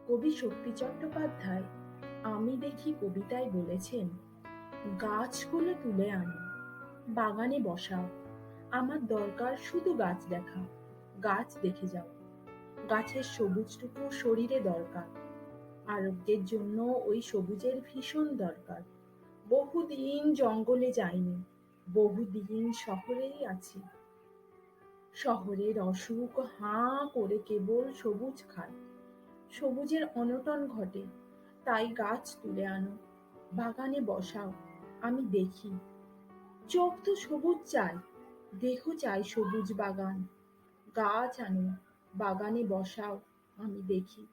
কবি শক্তি চট্টোপাধ্যায় আমি দেখি কবিতায় বলেছেন, গাছগুলো তুলে আনো, বাগানে বসাও। আমার দরকার শুধু গাছ দেখা, গাছ দেখে যাও। গাছের সবুজটুকু শরীরে দরকার, আরোগ্যের জন্য ওই সবুজের ভীষণ দরকার। বহুদিন জঙ্গলে যাইনি, বহুদিন শহরেই আছি। শহরের অসুখ হাঁ করে কেবল সবুজ খায়, সবুজের অনটন ঘটে। তাই গাছ তুলে আনো, বাগানে বসাও, আমি দেখি। চোখ তো সবুজ চাই, দেহ চাই সবুজ বাগান। গাছ আনো, বাগানে বসাও, আমি দেখি।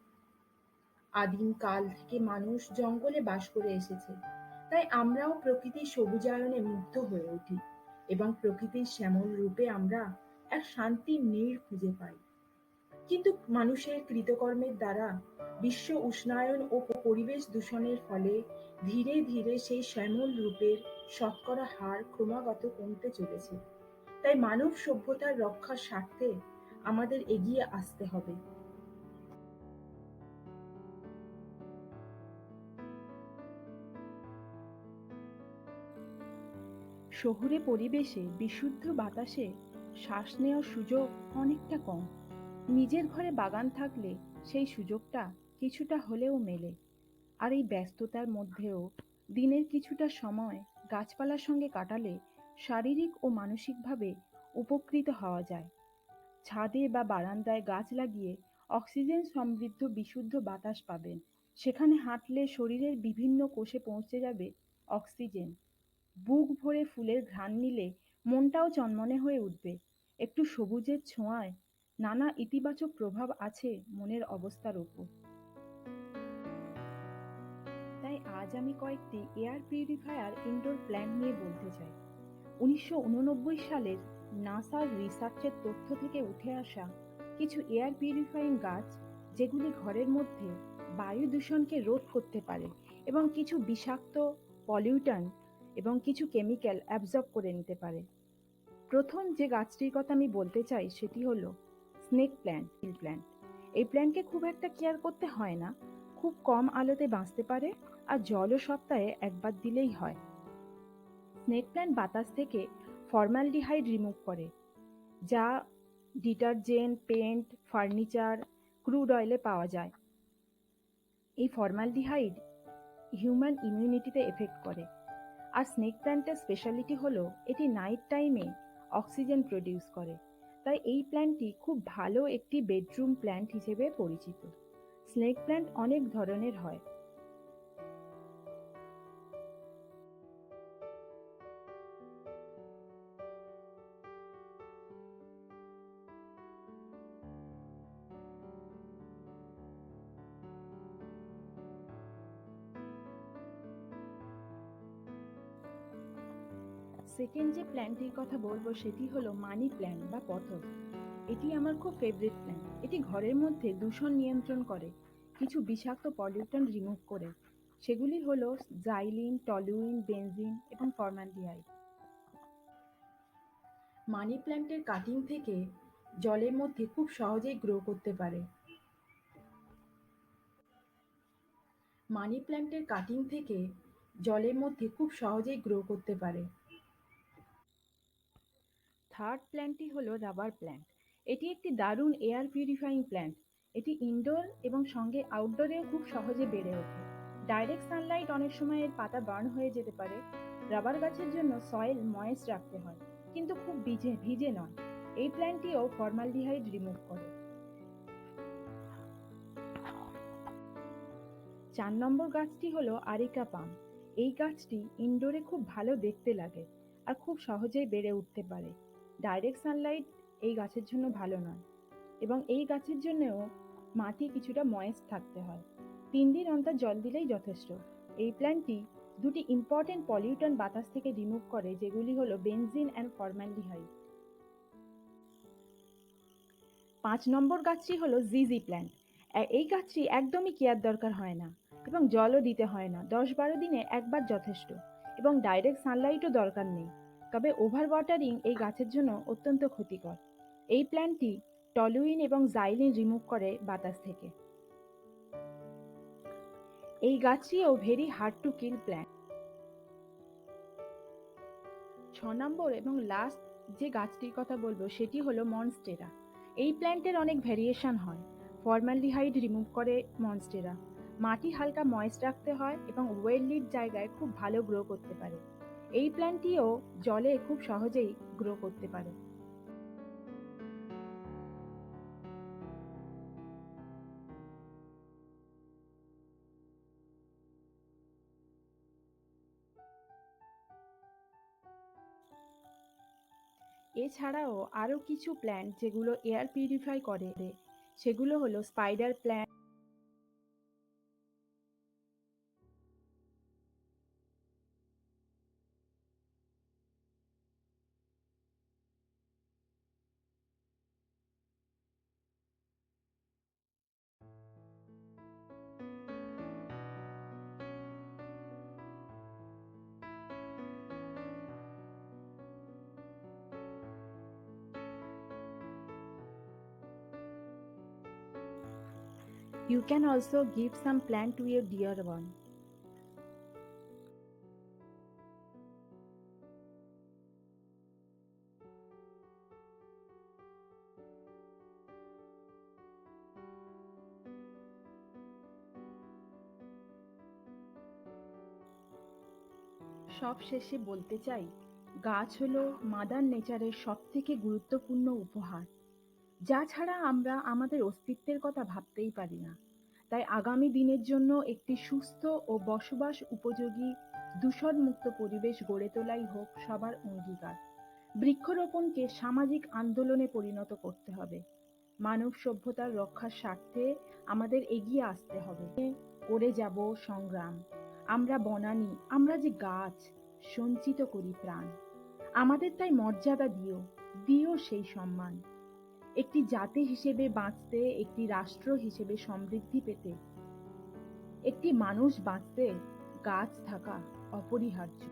আদিম কাল থেকে মানুষ জঙ্গলে বাস করে এসেছে, তাই আমরাও প্রকৃতির সবুজায়নে মুগ্ধ হয়ে উঠি এবং প্রকৃতির শ্যামল রূপে আমরা এক শান্তির নীড় খুঁজে পাই। কিন্তু মানুষের কৃতকর্মের দ্বারা বিশ্ব উষ্ণায়ন ও পরিবেশ দূষণের ফলে ধীরে ধীরে সেই শ্যামল রূপের শতকরা হার ক্রমাগত কমতে চলেছে। তাই মানব সভ্যতার রক্ষার স্বার্থে আমাদের এগিয়ে আসতে হবে। শহুরে পরিবেশে বিশুদ্ধ বাতাসে শ্বাস নেওয়ার সুযোগ অনেকটা কম। নিজের ঘরে বাগান থাকলে সেই সুযোগটা কিছুটা হলেও মেলে। আর এই ব্যস্ততার মধ্যেও দিনের কিছুটা সময় গাছপালার সঙ্গে কাটালে শারীরিক ও মানসিকভাবে উপকৃত হওয়া যায়। ছাদে বা বারান্দায় গাছ লাগিয়ে অক্সিজেন সমৃদ্ধ বিশুদ্ধ বাতাস পাবেন। সেখানে হাঁটলে শরীরের বিভিন্ন কোষে পৌঁছে যাবে অক্সিজেন। বুক ভরে ফুলের ঘ্রাণ নিলে মনটাও চনমনে হয়ে উঠবে। একটু সবুজের ছোঁয়ায় নানা ইতিবাচক প্রভাব আছে মনের অবস্থার উপর। তাই আজ আমি কয়েকটি এয়ার পিউরিফায়ার ইনডোর প্ল্যান্ট নিয়ে বলতে চাই। ১৯৮৯ সালের নাসার রিসার্চের তথ্য থেকে উঠে আসা কিছু এয়ার পিউরিফাইং গাছ, যেগুলি ঘরের মধ্যে বায়ু দূষণকে রোধ করতে পারে এবং কিছু বিষাক্ত পলিউটান এবং কিছু কেমিক্যাল অ্যাবজর্ব করে নিতে পারে। প্রথম যে গাছটির কথা আমি বলতে চাই সেটি হলো স্নেক প্ল্যান্ট। এই প্ল্যান্টকে খুব একটা কেয়ার করতে হয় না, খুব কম আলোতে বাঁচতে পারে আর জলও সপ্তাহে একবার দিলেই হয়। স্নেক প্ল্যান্ট বাতাস থেকে ফর্মালডিহাইড রিমুভ করে, যা ডিটারজেন্ট, পেন্ট, ফার্নিচার, ক্রুড অয়েলে পাওয়া যায়। এই ফর্মালডিহাইড হিউম্যান ইমিউনিটিতে এফেক্ট করে। আর স্নেক প্ল্যান্টের স্পেশালিটি হলো এটি নাইট টাইমে অক্সিজেন প্রডিউস করে। তাই এই প্ল্যান্টটি খুব ভালো একটি বেডরুম প্ল্যান্ট হিসেবে পরিচিত। স্নেক প্ল্যান্ট অনেক ধরনের হয়। সেকেন্ড যে প্ল্যান্টটির কথা বলবো সেটি হলো মানি প্ল্যান্ট বা পথর। এটি আমার খুব ফেভারিট প্ল্যান্ট। এটি ঘরের মধ্যে দূষণ নিয়ন্ত্রণ করে, কিছু বিষাক্ত পলিউট্যান্ট রিমুভ করে। সেগুলি হলো জাইলিন, টলুইন, বেনজিন এবং ফর্মালডিহাইড। মানি প্ল্যান্টের কাটিং থেকে জলের মধ্যে খুব সহজেই গ্রো করতে পারে। মানি প্ল্যান্টের কাটিং থেকে জলের মধ্যে খুব সহজেই গ্রো করতে পারে। থার্ড প্ল্যান্টটি হলো রাবার প্ল্যান্ট। এটি একটি দারুণ এয়ার পিউরিফাইং প্ল্যান্ট। এটি ইনডোর এবং সঙ্গে আউটডোরেও খুব সহজে বেড়ে ওঠে। ডাইরেক্ট সানলাইট অনেক সময় এর পাতা বার্ন হয়ে যেতে পারে। রাবার গাছের জন্য সয়েল ময়েস্ট রাখতে হয়, কিন্তু খুব ভিজে ভিজে নয়। এই প্ল্যান্টটিও ফর্মালডিহাইড রিমুভ করে। ৪ নম্বর গাছটি হলো আরিকা পাম। এই গাছটি ইনডোরে খুব ভালো দেখতে লাগে আর খুব সহজেই বেড়ে উঠতে পারে। ডাইরেক্ট সানলাইট এই গাছের জন্য ভালো নয় এবং এই গাছের জন্যও মাটি কিছুটা ময়েস্ট থাকতে হয়। ৩ দিন অন্তর জল দিলেই যথেষ্ট। এই প্ল্যান্টটি দুটি ইম্পর্টেন্ট পলিউট্যান্ট বাতাস থেকে রিমুভ করে, যেগুলি হলো বেনজিন অ্যান্ড ফর্মালডিহাইড। ৫ নম্বর গাছটি হলো জিজি প্ল্যান্ট। এই গাছটি একদমই কেয়ার দরকার হয় না এবং জলও দিতে হয় না। ১০-১২ দিনে একবার যথেষ্ট এবং ডাইরেক্ট সানলাইটও দরকার নেই। তবে ওভার ওয়াটারিং এই গাছের জন্য অত্যন্ত ক্ষতিকর। এই প্ল্যান্টটি টলুইন এবং জাইলিন রিমুভ করে বাতাস থেকে। এই গাছটিও very hard to kill plant. 6 নম্বর এবং লাস্ট যে গাছটির কথা বলবো সেটি হলো মনস্টেরা। এই প্ল্যান্টের অনেক ভ্যারিয়েশন হয়। ফর্মালডিহাইড রিমুভ করে মনস্টেরা। মাটি হালকা ময়েস্ট রাখতে হয় এবং ওয়েল লিড জায়গায় খুব ভালো গ্রো করতে পারে। এই প্ল্যান্টটিও জলে খুব সহজেই গ্রো করতে পারে। এছাড়াও আরো কিছু প্ল্যান্ট যেগুলো এয়ার পিউরিফাই করে সেগুলো হলো spider plant, you can also give some plant to your dear one. সব শেষে বলতে চাই, গাছ হলো মাদার নেচারের সবথেকে গুরুত্বপূর্ণ উপহার, যা ছাড়া আমরা আমাদের অস্তিত্বের কথা ভাবতেই পারি না। তাই আগামী দিনের জন্য একটি সুস্থ ও বসবাস উপযোগী দূষণমুক্ত পরিবেশ গড়ে তোলাই হোক সবার অঙ্গীকার। বৃক্ষরোপণকে সামাজিক আন্দোলনে পরিণত করতে হবে। মানব সভ্যতার রক্ষার স্বার্থে আমাদের এগিয়ে আসতে হবে। করে যাব সংগ্রাম। আমরা বনানী, আমরা যে গাছ, সঞ্চিত করি প্রাণ। আমাদের তাই মর্যাদা দিও, দিও সেই সম্মান। একটি জাতি হিসেবে বাঁচতে, একটি রাষ্ট্র হিসেবে সমৃদ্ধি পেতে, একটি মানুষ বাঁচতে গাছ থাকা অপরিহার্য।